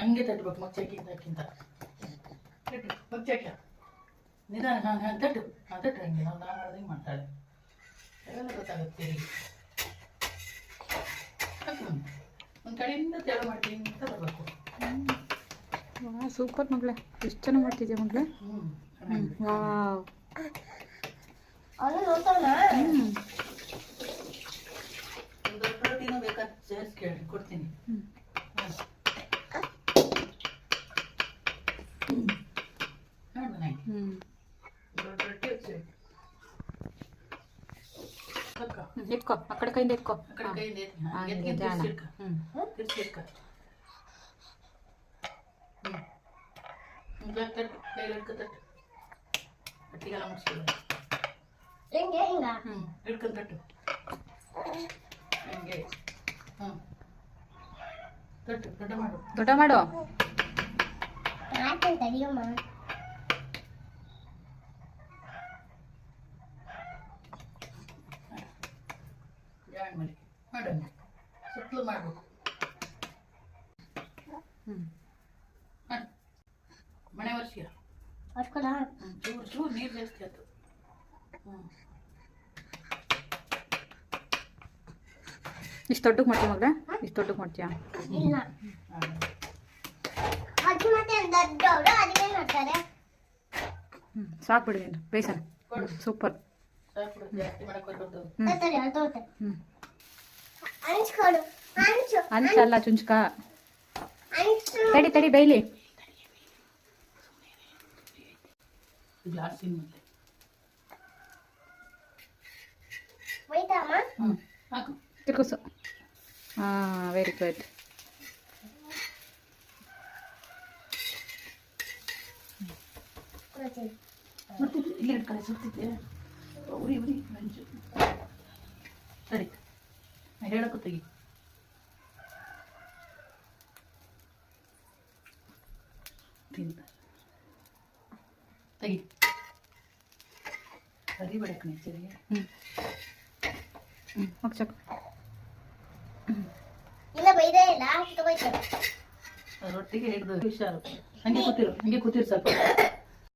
ಹಂಗೆ ತಟ್ಟಬೇಕು ಮಚ್ಚಕ್ಕಿಂತ ತಟ್ಟು ಮಚ್ಚಕ್ಕ ನಿಧಾನ ನಾನು ತಟ್ಟು ತಟ್ಟು ಹಂಗೆ ನಾವು ಮಾಡೋದಂಗೆ ಮಾಡ್ತಾಳೆ ಎಲ್ಲ ಗೊತ್ತಾಗುತ್ತೆ ಒಂದು ಕಡೆಯಿಂದ ತೆಳು ಮಾಡ್ತೀನಿ ಅಂತ ಬರಬೇಕು. ವಾ ಸೂಪರ್ ಮಗಳೇ, ಎಷ್ಟು ಚೆನ್ನಾಗಿ ಮಾಡ್ತಿದ್ಯಾ ಮಗಳೇ. ವಾವ್ ಒಂದು ಪ್ರೋಟೀನು ಬೇಕಾದ ಸೇರಿಸಿ ಕೇಳಿ ಕೊಡ್ತೀನಿ. ಇಟ್ಕೋ ಆ ಕಡೆ ಕೈಯಿಂದ ಇಟ್ಕೋ. ಹಿಡ್ಕೊಂಡು ತಟ್ಟು ಹಂಗೆ ತಟ್ಟು ದೊಡ್ಡ ಮಾಡು ದೊಡ್ಡ ಮಾಡು. ಮಾಡೋಣ ಸುತ್ತಲೂ ಮಾಡ್ಬೇಕು. ಮನೆ ವರ್ಷ ಚೂರು ಚೂರು ನೀರು ಜಾಸ್ತಿ ಆಯ್ತು. ಇಷ್ಟು ದೊಡ್ಡಕ್ಕೆ ಮಾಡ್ತೀಯ ಮಗಳೇ, ಇಷ್ಟು ದೊಡ್ಡಕ್ಕೆ ಮಾಡ್ತೀಯಾ? ಸಾಕು ಬಿಡಿ ನೀನು ಬೇಸನ. ಸೂಪರ್. ಅಂಚಲ್ಲ ಚುಂಚ್ಕ ತಡಿ ತಡಿ ಬೈಲಿ. ತಿರ್ಗಿಸು. ಹಾಂ ವೆರಿ ಗುಡ್. ಇಲ್ಲಿ ಕಡೆ ಸುತ್ತಿದ್ದೆ ಉರಿ ಉರಿ ಮಂಜು ಸರಿ ಹೇಳಕ್ಕೂ ತೆಗಿ. ತೆಗಿ ಸರಿ ಬಡಕಣೆ ಸರಿ. ರೊಟ್ಟಿಗೆ ಹಿಡಿದು ಹುಷಾರು. ಹಂಗೆ ಕೂತಿರು ಸ್ವಲ್ಪ.